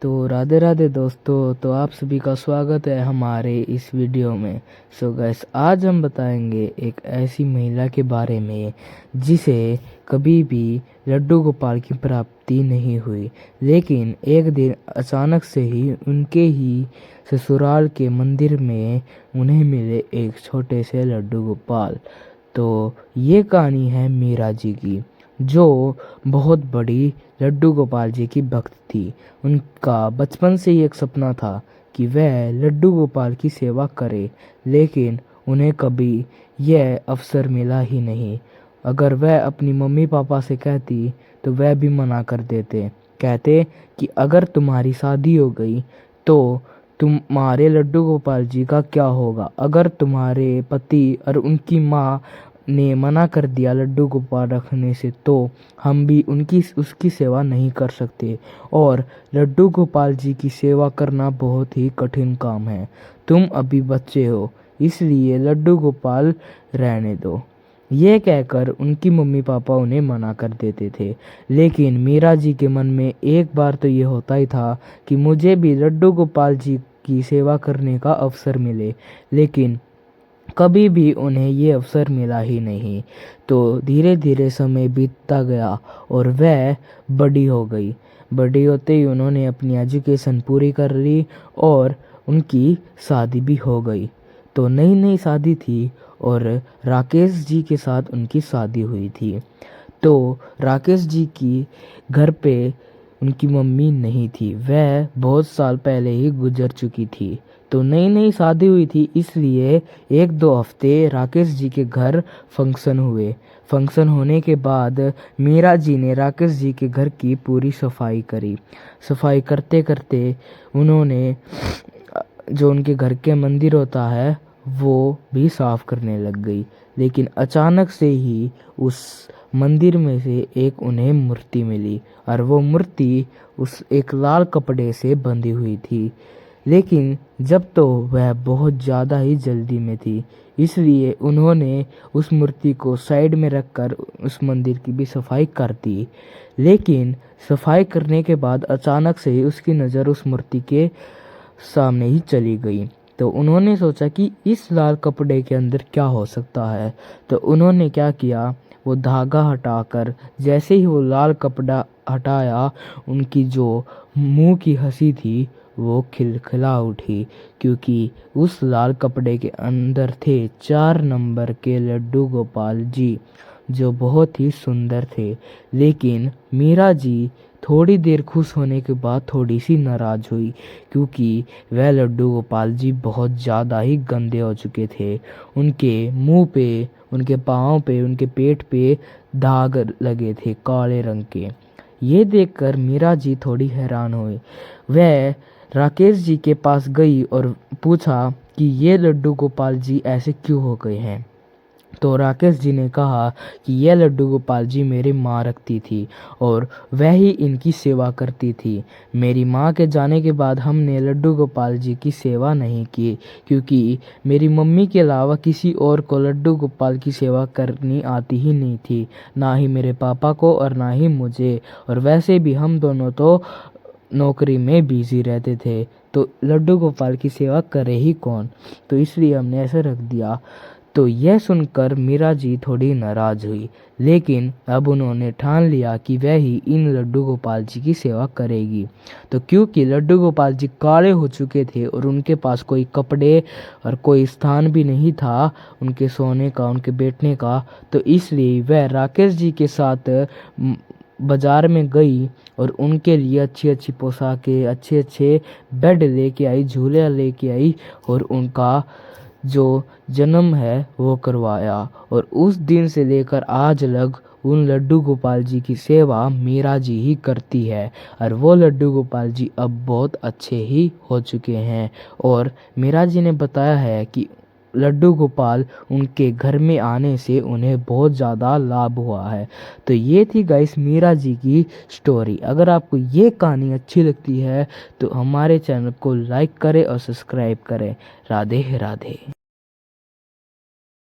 तो राधे राधे दोस्तों। तो आप सभी का स्वागत है हमारे इस वीडियो में। सो गैस, आज हम बताएंगे एक ऐसी महिला के बारे में जिसे कभी भी लड्डू गोपाल की प्राप्ति नहीं हुई, लेकिन एक दिन अचानक से ही उनके ही ससुराल के मंदिर में उन्हें मिले एक छोटे से लड्डू गोपाल। तो ये कहानी है मीरा जी की, जो बहुत बड़ी लड्डू गोपाल जी की भक्त थी। उनका बचपन से ही एक सपना था कि वह लड्डू गोपाल की सेवा करे, लेकिन उन्हें कभी यह अवसर मिला ही नहीं। अगर वह अपनी मम्मी पापा से कहती तो वह भी मना कर देते। कहते कि अगर तुम्हारी शादी हो गई तो तुम्हारे लड्डू गोपाल जी का क्या होगा। अगर तुम्हारे पति और उनकी माँ ने मना कर दिया लड्डू गोपाल रखने से, तो हम भी उसकी सेवा नहीं कर सकते, और लड्डू गोपाल जी की सेवा करना बहुत ही कठिन काम है। तुम अभी बच्चे हो, इसलिए लड्डू गोपाल रहने दो। ये कहकर उनकी मम्मी पापा उन्हें मना कर देते थे। लेकिन मीरा जी के मन में एक बार तो ये होता ही था कि मुझे भी लड्डू गोपाल जी की सेवा करने का अवसर मिले, लेकिन कभी भी उन्हें ये अवसर मिला ही नहीं। तो धीरे धीरे समय बीतता गया और वह बड़ी हो गई। बड़ी होते ही उन्होंने अपनी एजुकेशन पूरी कर ली और उनकी शादी भी हो गई। तो नई नई शादी थी और राकेश जी के साथ उनकी शादी हुई थी। तो राकेश जी की घर पे उनकी मम्मी नहीं थी, वह बहुत साल पहले ही गुजर चुकी थी। तो नई नई शादी हुई थी, इसलिए एक दो हफ्ते राकेश जी के घर फंक्शन हुए। फंक्शन होने के बाद मीरा जी ने राकेश जी के घर की पूरी सफाई करी। सफाई करते करते उन्होंने जो उनके घर के मंदिर होता है वो भी साफ करने लग गई। लेकिन अचानक से ही उस मंदिर में से एक उन्हें मूर्ति मिली, और वो मूर्ति उस एक लाल कपड़े से बंधी हुई थी। लेकिन जब तो वह बहुत ज़्यादा ही जल्दी में थी, इसलिए उन्होंने उस मूर्ति को साइड में रखकर उस मंदिर की भी सफाई कर दी। लेकिन सफाई करने के बाद अचानक से ही उसकी नज़र उस मूर्ति के सामने ही चली गई। तो उन्होंने सोचा कि इस लाल कपड़े के अंदर क्या हो सकता है। तो उन्होंने क्या किया, वो धागा हटाकर जैसे ही वो लाल कपड़ा हटाया, उनकी जो मुंह की हंसी थी वो खिलखिला उठी, क्योंकि उस लाल कपड़े के अंदर थे 4 नंबर के लड्डू गोपाल जी, जो बहुत ही सुंदर थे। लेकिन मीरा जी थोड़ी देर खुश होने के बाद थोड़ी सी नाराज हुई, क्योंकि वह लड्डू गोपाल जी बहुत ज़्यादा ही गंदे हो चुके थे। उनके मुंह पे, उनके पाँव पे, उनके पेट पे दाग लगे थे काले रंग के। ये देखकर मीरा जी थोड़ी हैरान हुई। वह राकेश जी के पास गई और पूछा कि ये लड्डू गोपाल जी ऐसे क्यों हो गए हैं। तो राकेश जी ने कहा कि यह लड्डू गोपाल जी मेरी माँ रखती थी और वह ही इनकी सेवा करती थी। मेरी माँ के जाने के बाद हमने लड्डू गोपाल जी की सेवा नहीं की, क्योंकि मेरी मम्मी के अलावा किसी और को लड्डू गोपाल की सेवा करनी आती ही नहीं थी, ना ही मेरे पापा को और ना ही मुझे। और वैसे भी हम दोनों तो नौकरी में बिजी रहते थे, तो लड्डू गोपाल की सेवा करे ही कौन। तो इसलिए हमने ऐसे रख दिया। तो यह सुनकर मीरा जी थोड़ी नाराज हुई, लेकिन अब उन्होंने ठान लिया कि वह ही इन लड्डू गोपाल जी की सेवा करेगी। तो क्योंकि लड्डू गोपाल जी काले हो चुके थे और उनके पास कोई कपड़े और कोई स्थान भी नहीं था उनके सोने का, उनके बैठने का, तो इसलिए वह राकेश जी के साथ बाजार में गई और उनके लिए अच्छी अच्छी पोशाकें, अच्छे अच्छे बेड लेके आई, झूले लेके आई, और उनका जो जन्म है वो करवाया। और उस दिन से लेकर आज लग उन लड्डू गोपाल जी की सेवा मीरा जी ही करती है, और वो लड्डू गोपाल जी अब बहुत अच्छे ही हो चुके हैं। और मीरा जी ने बताया है कि लड्डू गोपाल उनके घर में आने से उन्हें बहुत ज़्यादा लाभ हुआ है। तो ये थी गाइस मीरा जी की स्टोरी। अगर आपको ये कहानी अच्छी लगती है तो हमारे चैनल को लाइक करें और सब्सक्राइब करें। राधे राधे।